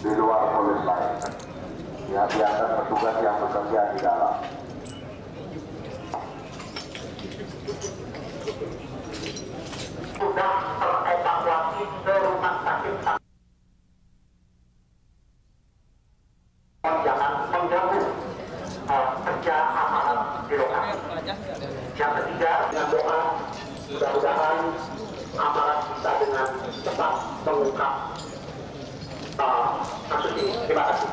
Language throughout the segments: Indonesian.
di luar polis lain. Hati-hati petugas yang bekerja di dalam. Sudah terevakuasi ke rumah sakit. Jangan mengganggu kerja aparat di lokasi. Yang ketiga, dengan doa mudah-mudahan aparat bisa dengan cepat mengungkap kasus ini. Terima kasih.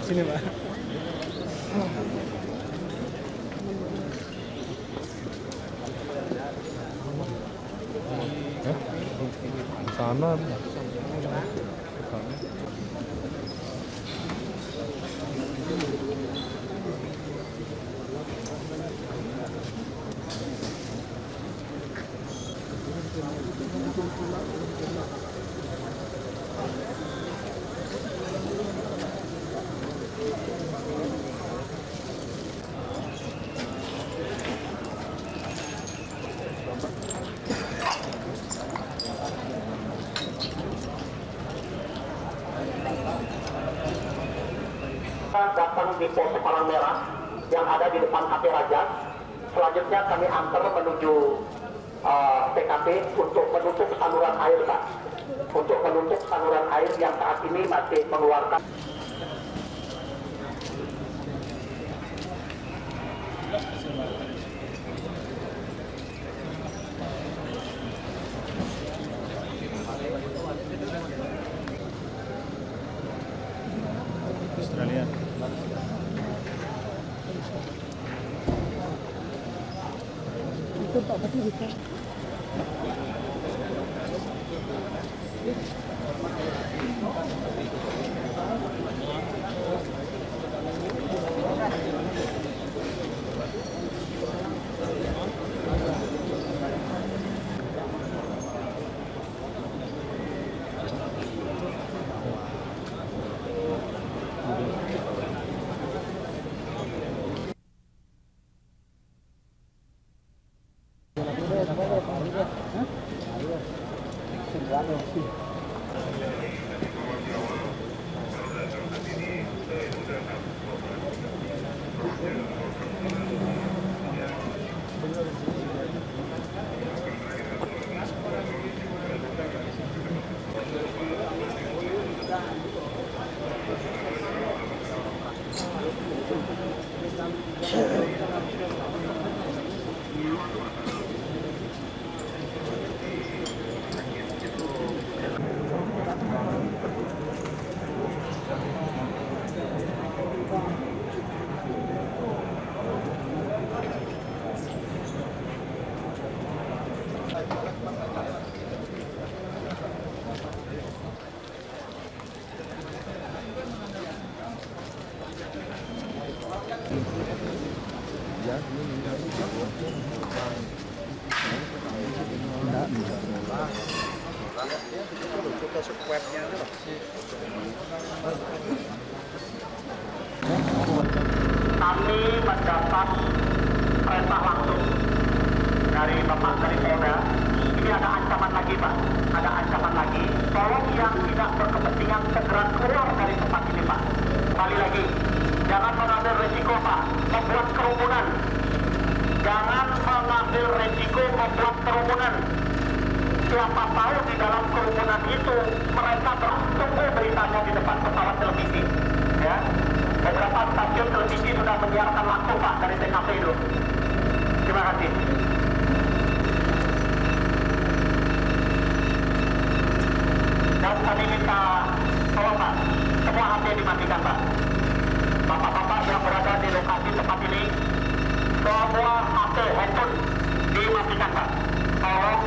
Sini, Pak. Sana. Datang di pos Palang Merah yang ada di depan KP Raja. Selanjutnya kami antar menuju TKP untuk menutup saluran air, Pak. Untuk menutup saluran air yang saat ini masih mengeluarkan. Australia. Itu Pak Bati bisa. Kami mendapat perintah langsung dari Bapak Kapolda. Ini ada ancaman lagi, Pak. Ada ancaman lagi. Tolong yang tidak berkepentingan segera keluar dari tempat ini, Pak. Kembali lagi, jangan mengambil resiko, Pak, membuat kerumunan. Jangan mengambil resiko membuat kerumunan. Siapa tahu di dalam kerumunan itu mereka tunggu beritanya di depan pesawat televisi. Ya, beberapa stasiun televisi sudah menyiarkan langsung, Pak, dari TKP itu. Terima kasih. Dan kami minta tolong, Pak, semua HP dimatikan, Pak. Bapak-bapak yang berada di lokasi tempat ini, semua HP handphone dimatikan, Pak. Tolong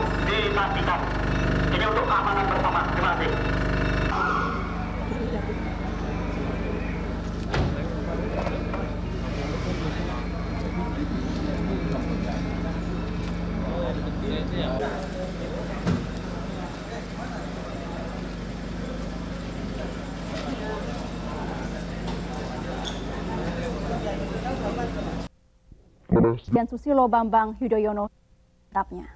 dan Susilo Bambang Yudhoyono harapnya.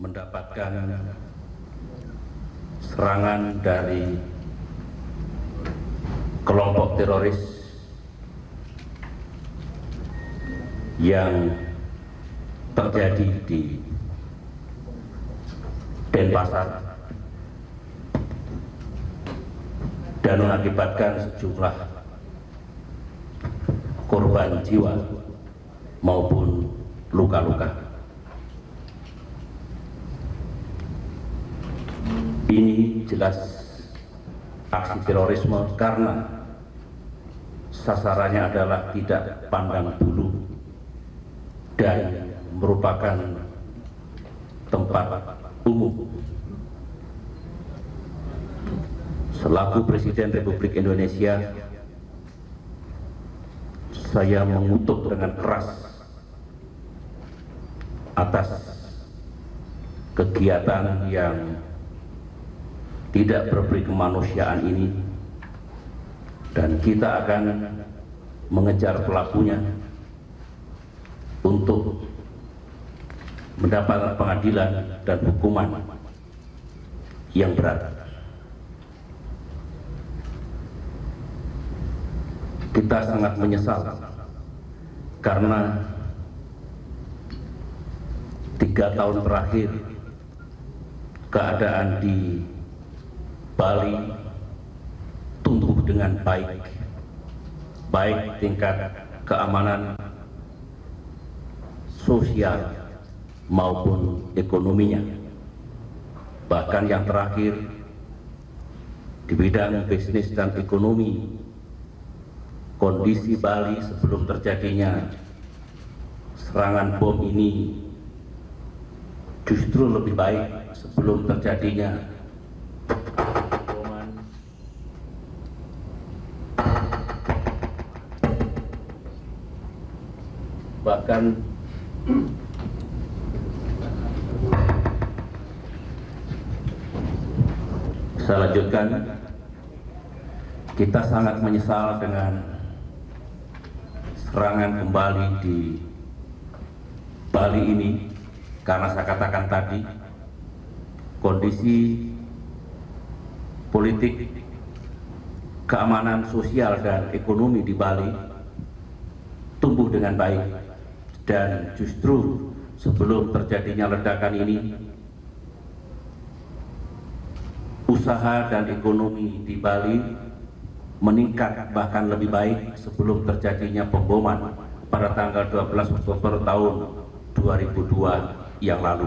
Mendapatkan serangan dari kelompok teroris yang terjadi di Denpasar dan mengakibatkan sejumlah korban jiwa maupun luka-luka. Ini jelas aksi terorisme karena sasarannya adalah tidak pandang bulu dan merupakan tempat umum. Selaku Presiden Republik Indonesia, saya mengutuk dengan keras atas kegiatan yang tidak berberi kemanusiaan ini, dan kita akan mengejar pelakunya untuk mendapatkan pengadilan dan hukuman yang berat. Kita sangat menyesal karena 3 tahun terakhir keadaan di Bali tumbuh dengan baik tingkat keamanan sosial maupun ekonominya. Bahkan yang terakhir di bidang bisnis dan ekonomi, kondisi Bali sebelum terjadinya serangan bom ini justru lebih baik sebelum terjadinya bahkan saya lanjutkan, kita sangat menyesal dengan serangan kembali di Bali ini karena saya katakan tadi kondisi politik, keamanan sosial dan ekonomi di Bali tumbuh dengan baik. Dan justru sebelum terjadinya ledakan ini, usaha dan ekonomi di Bali meningkat bahkan lebih baik sebelum terjadinya pemboman pada tanggal 12 Oktober tahun 2002 yang lalu.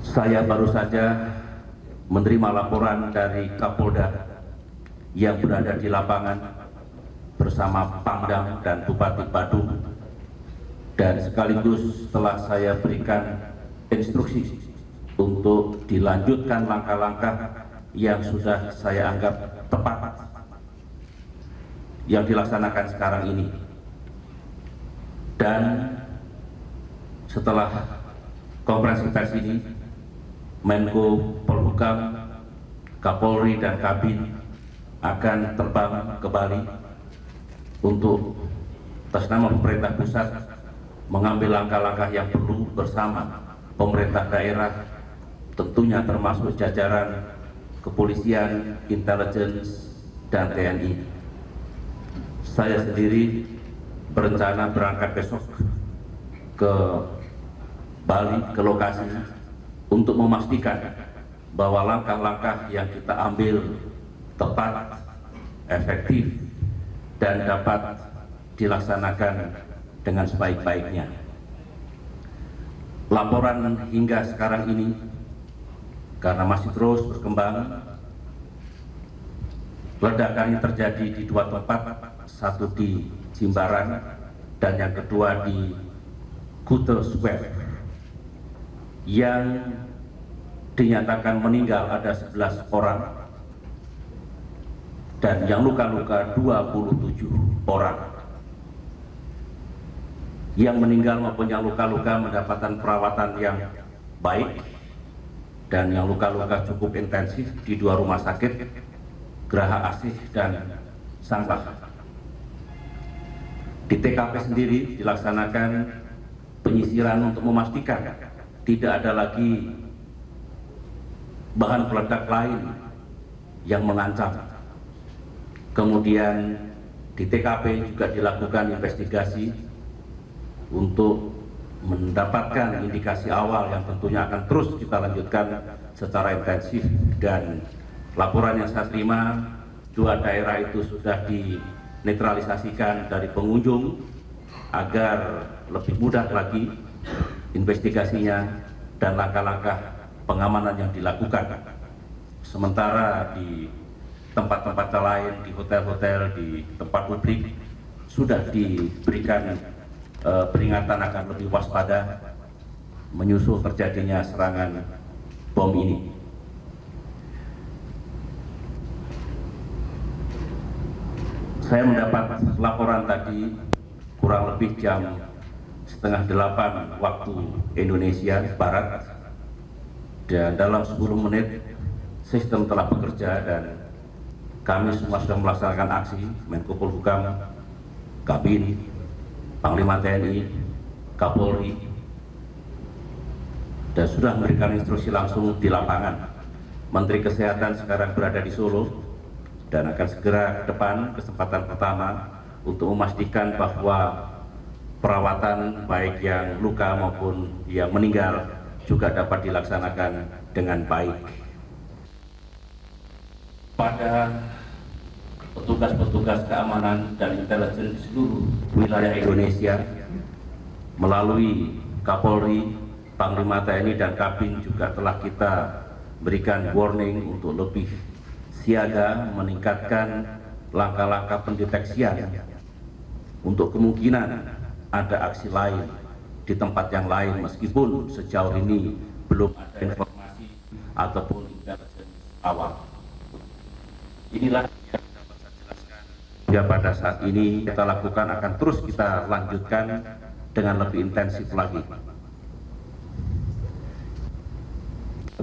Saya baru saja menerima laporan dari Kapolda yang berada di lapangan bersama Pangdam dan Bupati Badung, dan sekaligus telah saya berikan instruksi untuk dilanjutkan langkah-langkah yang sudah saya anggap tepat yang dilaksanakan sekarang ini. Dan setelah konferensi pers ini, Menko Polhukam, Kapolri dan Kabin akan terbang ke Bali untuk atas nama pemerintah pusat mengambil langkah-langkah yang perlu bersama pemerintah daerah, tentunya termasuk jajaran kepolisian, intelligence, dan TNI. Saya sendiri berencana berangkat besok ke Bali, ke lokasi, untuk memastikan bahwa langkah-langkah yang kita ambil tepat, efektif, dan dapat dilaksanakan dengan sebaik-baiknya. Laporan hingga sekarang ini, karena masih terus berkembang, ledakan ini terjadi di 2 tempat, satu di Jimbaran dan yang kedua di Kuta Square. Yang dinyatakan meninggal ada 11 orang dan yang luka-luka 27 orang. Yang meninggal maupun yang luka-luka mendapatkan perawatan yang baik dan yang luka-luka cukup intensif di 2 rumah sakit, Geraha Asih dan Sanglah. Di TKP sendiri dilaksanakan penyisiran untuk memastikan tidak ada lagi bahan peledak lain yang mengancam. Kemudian di TKP juga dilakukan investigasi untuk mendapatkan indikasi awal yang tentunya akan terus kita lanjutkan secara intensif, dan laporan yang saya terima, 2 daerah itu sudah dinetralisasikan dari pengunjung agar lebih mudah lagi investigasinya dan langkah-langkah pengamanan yang dilakukan. Sementara di tempat-tempat lain, di hotel-hotel, di tempat publik sudah diberikan peringatan akan lebih waspada menyusul terjadinya serangan bom ini. Saya mendapat laporan tadi kurang lebih jam 7:30 waktu Indonesia Barat, dan dalam 10 menit sistem telah bekerja dan kami semua sudah melaksanakan aksi. Menko Polhukam, Kabin, Panglima TNI, Kapolri, dan sudah memberikan instruksi langsung di lapangan. Menteri Kesehatan sekarang berada di Solo dan akan segera ke depan kesempatan pertama untuk memastikan bahwa perawatan baik yang luka maupun yang meninggal juga dapat dilaksanakan dengan baik. Pada petugas-petugas keamanan dan intelijen di seluruh wilayah Indonesia melalui Kapolri, Panglima TNI dan Kabin juga telah kita berikan warning untuk lebih siaga, meningkatkan langkah-langkah pendeteksian untuk kemungkinan ada aksi lain di tempat yang lain, meskipun sejauh ini belum ada informasi ataupun intelijen awal. Inilah yang dapat saya jelaskan. Ya, pada saat ini kita lakukan akan terus kita lanjutkan dengan lebih intensif lagi.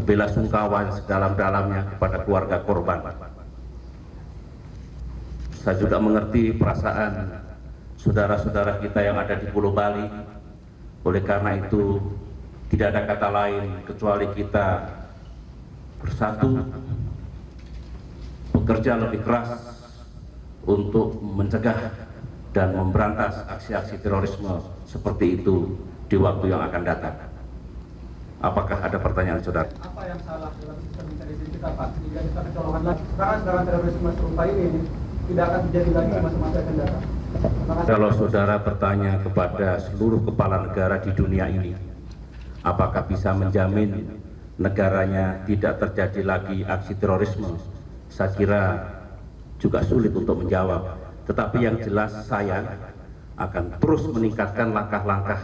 Bela sungkawa sedalam-dalamnya kepada keluarga korban. Saya juga mengerti perasaan saudara-saudara kita yang ada di Pulau Bali. Oleh karena itu, tidak ada kata lain kecuali kita bersatu, bekerja lebih keras untuk mencegah dan memberantas aksi-aksi terorisme seperti itu di waktu yang akan datang. Apakah ada pertanyaan saudara? Apa yang salah dalam sistem intelijen kita, Pak, sehingga kita kecolongan lagi? Sekarang terorisme serupa ini tidak akan terjadi lagi di masa-masa yang akan datang. Kalau saudara bertanya kepada seluruh kepala negara di dunia ini, apakah bisa menjamin negaranya tidak terjadi lagi aksi terorisme? Saya kira juga sulit untuk menjawab. Tetapi yang jelas saya akan terus meningkatkan langkah-langkah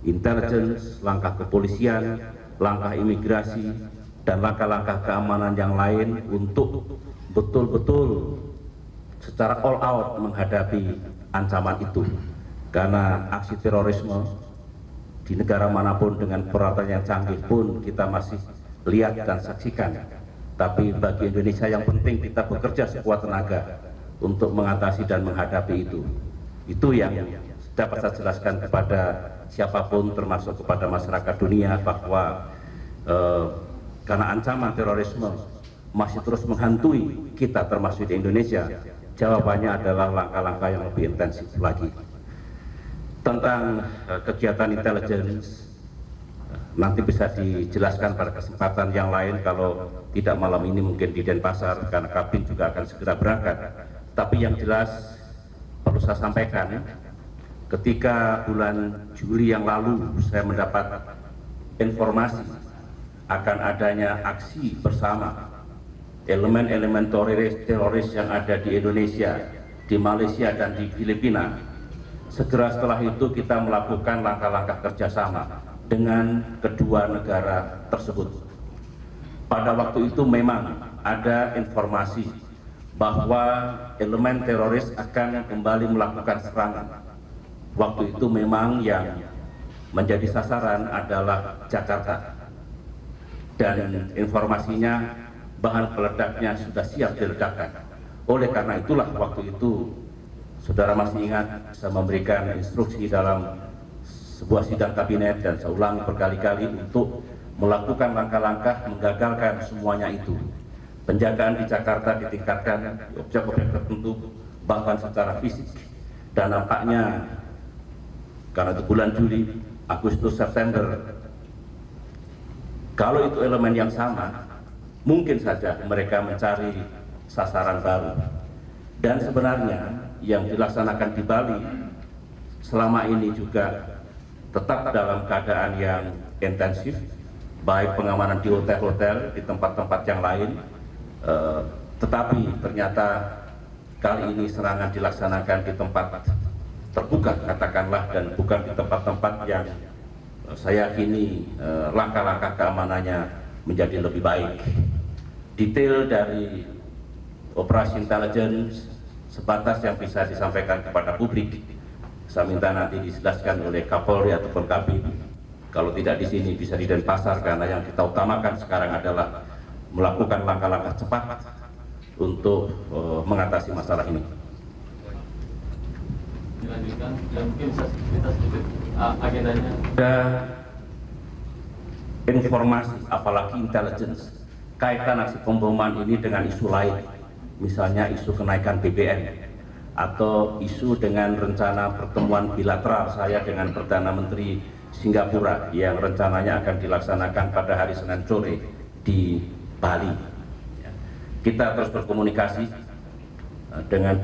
intelligence, langkah kepolisian, langkah imigrasi, dan langkah-langkah keamanan yang lain untuk betul-betul secara all out menghadapi ancaman itu. Karena aksi terorisme di negara manapun dengan peralatan yang canggih pun kita masih lihat dan saksikan. Tapi bagi Indonesia yang penting kita bekerja sekuat tenaga untuk mengatasi dan menghadapi itu. Itu yang dapat saya jelaskan kepada siapapun, termasuk kepada masyarakat dunia, bahwa karena ancaman terorisme masih terus menghantui kita termasuk di Indonesia, jawabannya adalah langkah-langkah yang lebih intensif lagi. Tentang kegiatan intelijen nanti bisa dijelaskan pada kesempatan yang lain, kalau tidak malam ini mungkin di Denpasar, karena Kabin juga akan segera berangkat. Tapi yang jelas perlu saya sampaikan, ketika bulan Juli yang lalu saya mendapat informasi akan adanya aksi bersama elemen-elemen teroris yang ada di Indonesia, di Malaysia dan di Filipina. Segera setelah itu kita melakukan langkah-langkah kerjasama dengan kedua negara tersebut. Pada waktu itu memang ada informasi bahwa elemen teroris akan kembali melakukan serangan. Waktu itu memang yang menjadi sasaran adalah Jakarta. dan informasinya bahan peledaknya sudah siap diledakkan. Oleh karena itulah waktu itu saudara masih ingat saya memberikan instruksi dalam sebuah sidang kabinet dan saya ulangi berkali-kali untuk melakukan langkah-langkah menggagalkan semuanya itu. Penjagaan di Jakarta ditingkatkan di objek-objek tertentu bahkan secara fisik, dan nampaknya karena itu bulan Juli, Agustus, September, kalau itu elemen yang sama, mungkin saja mereka mencari sasaran baru. Dan sebenarnya yang dilaksanakan di Bali selama ini juga tetap dalam keadaan yang intensif, baik pengamanan di hotel-hotel, di tempat-tempat yang lain, tetapi ternyata kali ini serangan dilaksanakan di tempat terbuka katakanlah, dan bukan di tempat-tempat yang saya yakini langkah-langkah keamanannya menjadi lebih baik. Detail dari operasi intelligence sebatas yang bisa disampaikan kepada publik. Saya minta nanti dijelaskan oleh Kapolri ataupun Kabid. Kalau tidak di sini bisa di Denpasar, karena yang kita utamakan sekarang adalah melakukan langkah-langkah cepat untuk mengatasi masalah ini. Dilanjutkan, dan mungkin kita sedikit agendanya. Ada informasi, apalagi intelligence, kaitan aksi pemboman ini dengan isu lain, misalnya isu kenaikan BBM atau isu dengan rencana pertemuan bilateral saya dengan Perdana Menteri Singapura yang rencananya akan dilaksanakan pada hari Senin sore di Bali. Kita terus berkomunikasi dengan